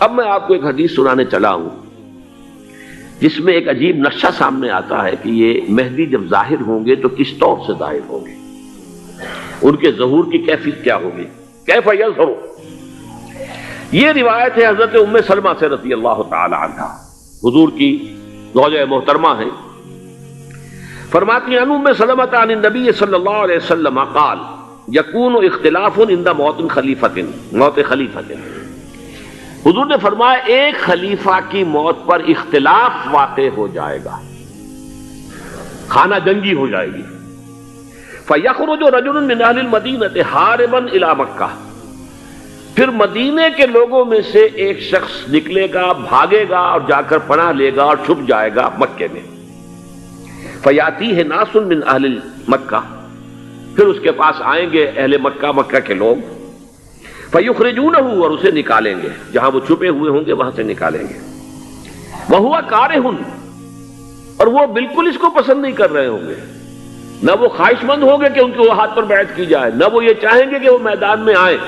اب میں آپ کو ایک حدیث سنانے چلا ہوں جس میں ایک عجیب نقشہ سامنے آتا ہے کہ یہ مہدی جب ظاہر ہوں گے تو کس طور سے ظاہر ہوں گے، ان کے ظہور کی کیفیت کیا ہوگی، کیف یظہر۔ یہ روایت ہے حضرت ام سلمہ سے رضی اللہ تعالی عنہ، حضور کی زوجہ محترمہ ہیں، فرماتی ہیں ام سلمہ عن النبی صلی اللہ علیہ وسلم قال یکون اختلاف عند موت خلیفۃ، موت خلیفۃ، حضور نے فرمایا ایک خلیفہ کی موت پر اختلاف واقع ہو جائے گا، خانہ جنگی ہو جائے گی۔ فَيَخْرُجُ رَجُلٌ مِّنْ أَهْلِ الْمَدِينَةِ حَارِبًا إِلَىٰ مَكَّةَ، پھر مدینے کے لوگوں میں سے ایک شخص نکلے گا، بھاگے گا اور جا کر پناہ لے گا اور چھپ جائے گا مکے میں۔ فَيَأْتِيهِ نَاسٌ مِّنْ أَهْلِ مَكَّةِ، پھر اس کے پاس آئیں گے اہل مکہ، مکہ کے لوگ، فَيُخْرِجُونَهُ، اور اسے نکالیں گے، جہاں وہ چھپے ہوئے ہوں گے وہاں سے نکالیں گے۔ وَهُوَ كَارِهٌ، اور وہ بالکل اس کو پسند نہیں کر رہے ہوں گے، نہ وہ خواہش مند ہوں گے کہ ان کے ہاتھ پر بیعت کی جائے، نہ وہ یہ چاہیں گے کہ وہ میدان میں آئیں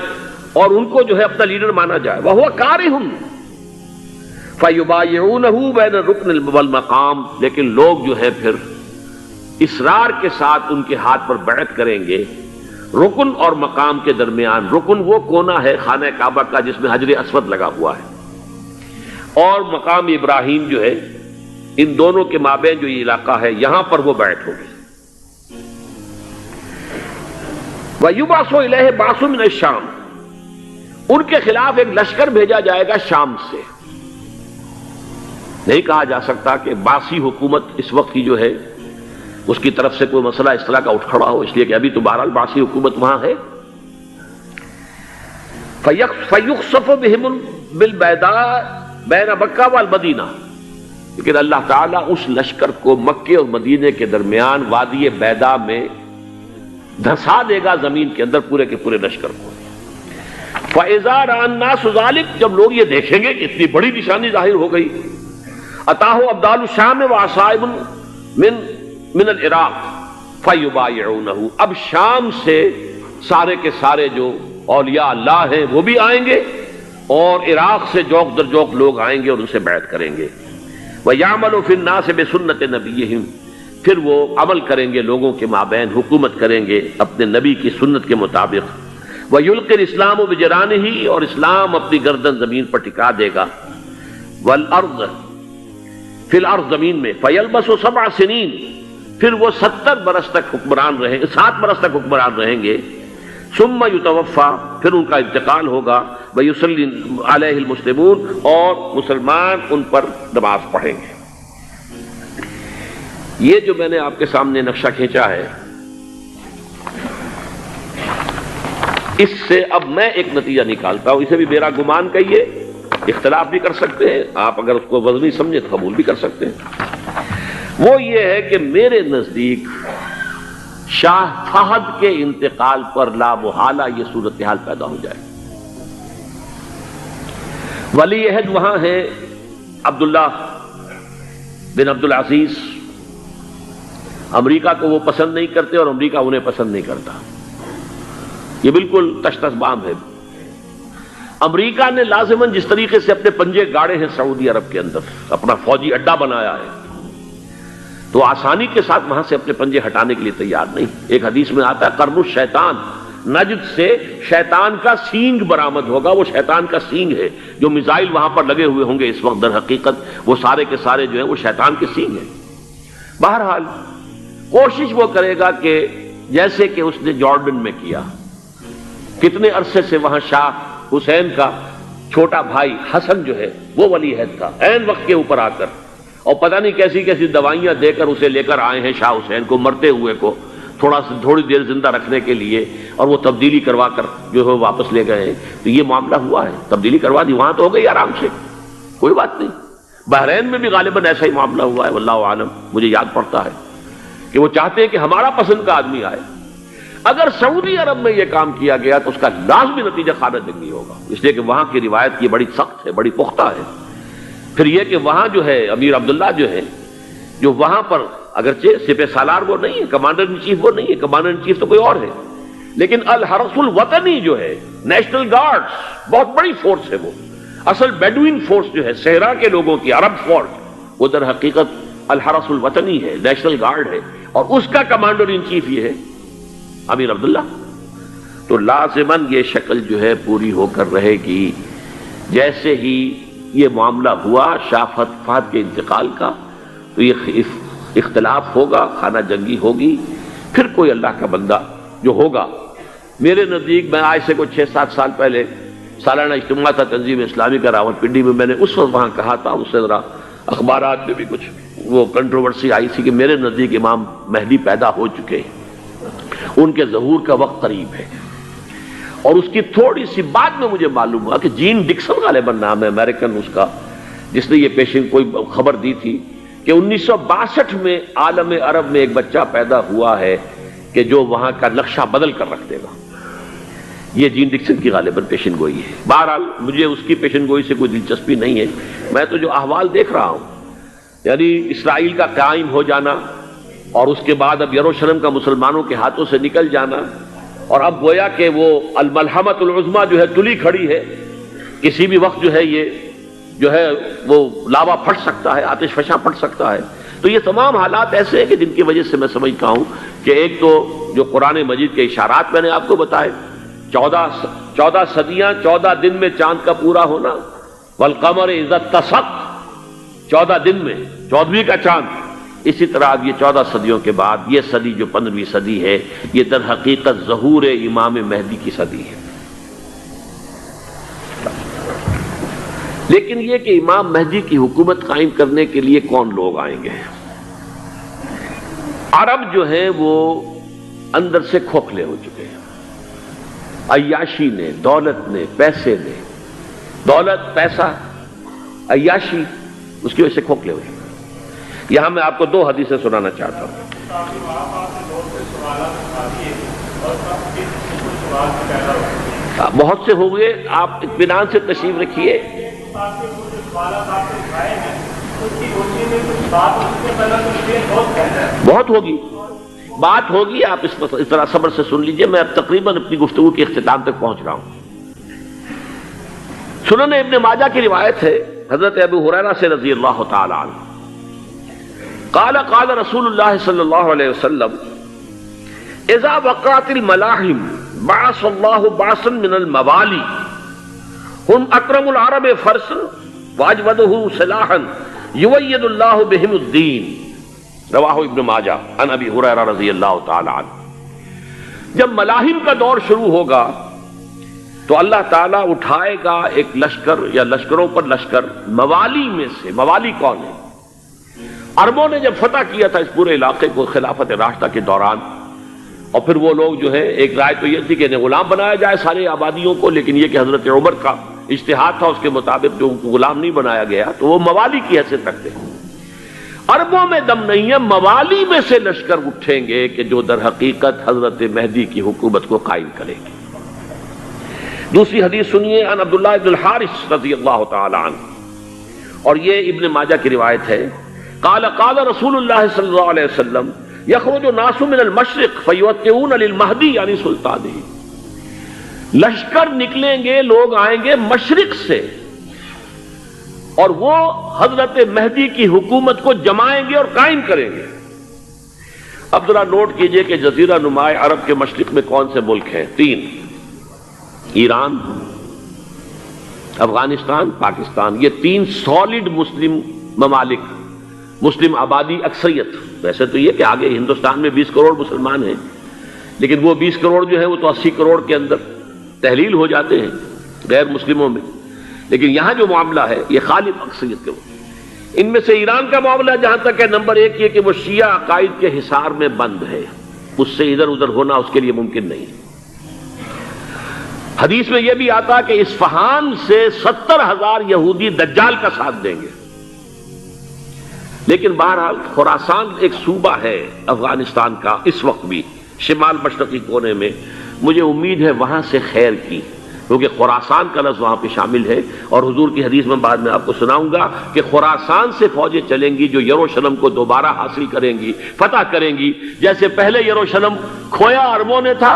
اور ان کو جو ہے اپنا لیڈر مانا جائے۔ وَهُوَ كَارِهٌ فَيُبَايِعُونَهُ بَيْنَ الرُّكْنِ وَالْمَقَامِ، لیکن لوگ جو ہے پھر اصرار کے ساتھ ان کے ہاتھ پر بیعت کریں گے رکن اور مقام کے درمیان۔ رکن وہ کونا ہے خانہ کعبہ کا جس میں حجر اسود لگا ہوا ہے، اور مقام ابراہیم جو ہے، ان دونوں کے مابین جو یہ علاقہ ہے یہاں پر وہ بیعت ہوگی۔ وَيُبْعَثُ إِلَيْهِ بَعْثٌ مِّنَ الشَّامِ، ان کے خلاف ایک لشکر بھیجا جائے گا شام سے۔ نہیں کہا جا سکتا کہ باسی حکومت اس وقت کی جو ہے اس کی طرف سے کوئی مسئلہ اس طرح کا اٹھ کھڑا ہو، اس لیے کہ ابھی تو بہرحال باسی حکومت وہاں ہے۔ فَيُخْسَفُ بِهِمُ بِالْبَيْضَاءِ بَيْنَ مَكَّةَ وَالْمَدِينَةِ، لیکن اللہ تعالیٰ اس لشکر کو مکے اور مدینے کے درمیان وادی بیضاء میں دھسا دے گا زمین کے اندر، پورے کے پورے لشکر کو۔ فَإِذَا رَأَى النَّاسُ ذَلِكَ، جب لوگ یہ دیکھیں گے کہ اتنی بڑی نشانی ظاہر ہو گئی، أَتَاهُ أَبْدَالُ الشَّامِ وَعَصَائِبٌ من العراق فَيُبَايِعُونَهُ، اب شام سے سارے کے سارے جو اولیاء اللہ ہیں وہ بھی آئیں گے، اور عراق سے جوق در جوق لوگ آئیں گے اور ان سے بیعت کریں گے۔ وَيَعْمَلُ فِي النَّاسِ بِسُنَّةِ نَبِيِّهِمْ، پھر وہ عمل کریں گے لوگوں کے مابین، حکومت کریں گے اپنے نبی کی سنت کے مطابق۔ وَيُلْقِي الْإِسْلَامُ بِجَرَانِهِ، اور اسلام اپنی گردن زمین پر ٹکا دے گا۔ وَالْأَرْض فِي الْأَرْض، زمین میں۔ فَيَلْبَسُ 7 سنین، پھر وہ 70 برس تک حکمران رہیں، 7 برس تک حکمران رہیں گے۔ ثم یتوفا، پھر ان کا انتقال ہوگا۔ ویصلی علیہ المسلمون، اور مسلمان ان پر نماز پڑھیں گے۔ یہ جو میں نے آپ کے سامنے نقشہ کھینچا ہے، اس سے اب میں ایک نتیجہ نکالتا ہوں، اسے بھی میرا گمان کہیے، اختلاف بھی کر سکتے ہیں آپ، اگر اس کو وزنی سمجھے تو قبول بھی کر سکتے ہیں۔ وہ یہ ہے کہ میرے نزدیک شاہ فہد کے انتقال پر لا محالہ یہ صورتحال پیدا ہو جائے۔ ولی عہد وہاں ہے عبداللہ بن عبدالعزیز، امریکہ کو وہ پسند نہیں کرتے اور امریکہ انہیں پسند نہیں کرتا، یہ بالکل تشتس بام ہے۔ امریکہ نے لازماً جس طریقے سے اپنے پنجے گاڑے ہیں سعودی عرب کے اندر، اپنا فوجی اڈا بنایا ہے، تو آسانی کے ساتھ وہاں سے اپنے پنجے ہٹانے کے لیے تیار نہیں۔ ایک حدیث میں آتا ہے قرن الشیطان، نجد سے شیطان کا سینگ برآمد ہوگا، وہ شیطان کا سینگ ہے، جو میزائل وہاں پر لگے ہوئے ہوں گے اس وقت، در حقیقت وہ سارے کے سارے جو ہیں وہ شیطان کے سینگ ہیں۔ بہرحال کوشش وہ کرے گا کہ جیسے کہ اس نے جارڈن میں کیا، کتنے عرصے سے وہاں شاہ حسین کا چھوٹا بھائی حسن جو ہے وہ ولی عہد تھا، عین وقت کے اوپر آ کر، اور پتہ نہیں کیسی کیسی دوائیاں دے کر اسے لے کر آئے ہیں شاہ حسین کو، مرتے ہوئے کو تھوڑی دیر زندہ رکھنے کے لیے، اور وہ تبدیلی کروا کر جو ہے واپس لے گئے ہیں۔ تو یہ معاملہ ہوا ہے، تبدیلی کروا دی، وہاں تو ہو گئی آرام سے، کوئی بات نہیں۔ بحرین میں بھی غالباً ایسا ہی معاملہ ہوا ہے، واللہ عالم، مجھے یاد پڑتا ہے کہ وہ چاہتے ہیں کہ ہمارا پسند کا آدمی آئے۔ اگر سعودی عرب میں یہ کام کیا گیا تو اس کا لازمی نتیجہ خانہ جنگی ہوگا، اس لیے کہ وہاں کی روایت کی بڑی سخت ہے، بڑی پختہ ہے۔ پھر یہ کہ وہاں جو ہے امیر عبداللہ جو ہے، جو وہاں پر اگرچہ سپہ سالار وہ نہیں ہے، کمانڈر ان چیف وہ نہیں ہے، کمانڈر ان چیف تو کوئی اور ہے، لیکن الحرس الوطنی جو ہے، نیشنل گارڈز، بہت بڑی فورس ہے وہ۔ اصل بیڈوین فورس جو ہے صحرا کے لوگوں کی عرب فورس، وہ در حقیقت الحرس الوطنی ہے، نیشنل گارڈ ہے، اور اس کا کمانڈر ان چیف یہ ہے امیر عبداللہ. تو لازماً یہ شکل جو ہے پوری ہو کر رہے گی. جیسے ہی یہ معاملہ ہوا شاہ فہد کے انتقال کا تو یہ اختلاف ہوگا، خانہ جنگی ہوگی. پھر کوئی اللہ کا بندہ جو ہوگا، میرے نزدیک، میں آج سے کوئی 6-7 سال پہلے سالانہ اجتماع تھا تنظیم اسلامی کا راولپنڈی میں، میں نے اس وقت وہاں کہا تھا، اس سے ذرا اخبارات میں بھی کچھ وہ کنٹروورسی آئی تھی کہ میرے نزدیک امام مہدی پیدا ہو چکے ہیں، ان کے ظہور کا وقت قریب ہے. اور اس کی تھوڑی سی بعد میں مجھے معلوم ہوا کہ جین ڈکسن غالباً نام ہے امریکن اس کا، جس نے یہ پیشن کوئی خبر دی تھی کہ 1962 میں عالم عرب میں ایک بچہ پیدا ہوا ہے کہ جو وہاں کا نقشہ بدل کر رکھ دے گا. یہ جین ڈکسن کی غالباً پیشن گوئی ہے. بہرحال مجھے اس کی پیشن گوئی سے کوئی دلچسپی نہیں ہے. میں تو جو احوال دیکھ رہا ہوں، یعنی اسرائیل کا قائم ہو جانا اور اس کے بعد اب یروشلم کا مسلمانوں کے ہاتھوں سے نکل جانا، اور اب گویا کہ وہ الملحمۃ العظمیٰ جو ہے تلی کھڑی ہے، کسی بھی وقت جو ہے یہ جو ہے وہ لاوا پھٹ سکتا ہے، آتش فشاں پھٹ سکتا ہے. تو یہ تمام حالات ایسے ہیں کہ جن کی وجہ سے میں سمجھتا ہوں کہ ایک تو جو قرآن مجید کے اشارات میں نے آپ کو بتائے، 14 صدیاں 14 دن میں چاند کا پورا ہونا، والقمر اذا اتسق، 14 دن میں 14ویں کا چاند. اسی طرح اب یہ 14 صدیوں کے بعد یہ صدی جو 15ویں صدی ہے، یہ در حقیقت ظہور امام مہدی کی صدی ہے. لیکن یہ کہ امام مہدی کی حکومت قائم کرنے کے لیے کون لوگ آئیں گے؟ عرب جو ہیں وہ اندر سے کھوکھلے ہو چکے ہیں. عیاشی نے، دولت نے، پیسے نے، دولت، پیسہ، عیاشی، اس کی وجہ سے کھوکھلے ہو چکے ہیں. یہاں میں آپ کو 2 حدیثیں سنانا چاہتا ہوں. بہت سے ہو گئے، آپ اطمینان سے تشریف رکھیے. بہت ہوگی، بات ہوگی، آپ اس طرح صبر سے سن لیجئے. میں اب تقریباً اپنی گفتگو کے اختتام تک پہنچ رہا ہوں. سنن ابن ماجہ کی روایت ہے حضرت ابو ہریرہ سے رضی اللہ تعالی عنہ، قال قال رسول اللہ صلی اللہ علیہ وسلم اذا وقعت الملاحم بعث اللہ بعثا من الموالی هم اکرم العرب فرسا واجودہ سلاحا یوید اللہ بہم الدین. رواہ ابن ماجہ عن ابی ہریرہ رضی اللہ تعالی عنہ. جب ملاحم کا دور شروع ہوگا تو اللہ تعالیٰ اٹھائے گا ایک لشکر یا لشکروں پر لشکر موالی میں سے. موالی کون ہے؟ عربوں نے جب فتح کیا تھا اس پورے علاقے کو خلافت راشدہ کے دوران، اور پھر وہ لوگ جو ہے، ایک رائے تو یہ تھی کہ انہیں غلام بنایا جائے سارے آبادیوں کو، لیکن یہ کہ حضرت عمر کا اجتہاد تھا، اس کے مطابق جو ان کو غلام نہیں بنایا گیا تو وہ موالی کی حیثیت رکھتے ہیں. عربوں میں دم نہیں ہے، موالی میں سے لشکر اٹھیں گے کہ جو در حقیقت حضرت مہدی کی حکومت کو قائم کریں گے. دوسری حدیث سنیے، عن عبداللہ بن الحارث رضی اللہ تعالی عنہ، اور یہ ابن ماجہ کی روایت ہے. قال قال رسول اللہ صلی اللہ علیہ وسلم یخرج الناس من المشرق فیوطئون للمہدی یعنی سلطانہ. لشکر نکلیں گے، لوگ آئیں گے مشرق سے، اور وہ حضرت مہدی کی حکومت کو جمائیں گے اور قائم کریں گے. اب ذرا نوٹ کیجئے کہ جزیرہ نما عرب کے مشرق میں کون سے ملک ہیں؟ 3: ایران، افغانستان، پاکستان. یہ 3 سالڈ مسلم ممالک، مسلم آبادی اکثریت. ویسے تو یہ کہ آگے ہندوستان میں 20 کروڑ مسلمان ہیں، لیکن وہ 20 کروڑ جو ہے وہ تو 80 کروڑ کے اندر تحلیل ہو جاتے ہیں غیر مسلموں میں. لیکن یہاں جو معاملہ ہے یہ غالب اکثریت کے. ان میں سے ایران کا معاملہ جہاں تک ہے، نمبر 1 یہ کہ وہ شیعہ عقائد کے حصار میں بند ہے، اس سے ادھر ادھر ہونا اس کے لیے ممکن نہیں. حدیث میں یہ بھی آتا کہ اصفہان سے 70,000 یہودی دجال کا ساتھ دیں گے. لیکن بہرحال خراسان ایک صوبہ ہے افغانستان کا اس وقت بھی شمال مشرقی کونے میں، مجھے امید ہے وہاں سے خیر کی، کیونکہ خراسان کا لفظ وہاں پہ شامل ہے. اور حضور کی حدیث میں بعد میں آپ کو سناؤں گا کہ خراسان سے فوجیں چلیں گی جو یروشلم کو دوبارہ حاصل کریں گی، فتح کریں گی. جیسے پہلے یروشلم کھویا عربوں نے تھا،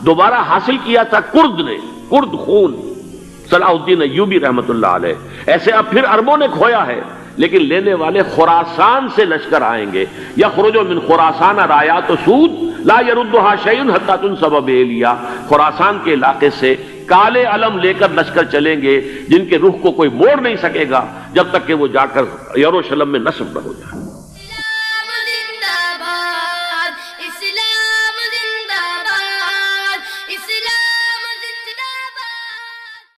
دوبارہ حاصل کیا تھا کرد نے، کرد خون صلاح الدین ایوبی رحمۃ اللہ علیہ. ایسے اب پھر عربوں نے کھویا ہے، لیکن لینے والے خراسان سے لشکر آئیں گے. یخرج من خراسان رایات سود لا یردھا شیء حتی تنصب بإیلیا. خراسان کے علاقے سے کالے علم لے کر لشکر چلیں گے جن کے رخ کو کوئی موڑ نہیں سکے گا جب تک کہ وہ جا کر یروشلم میں نصب نہ ہو جائے.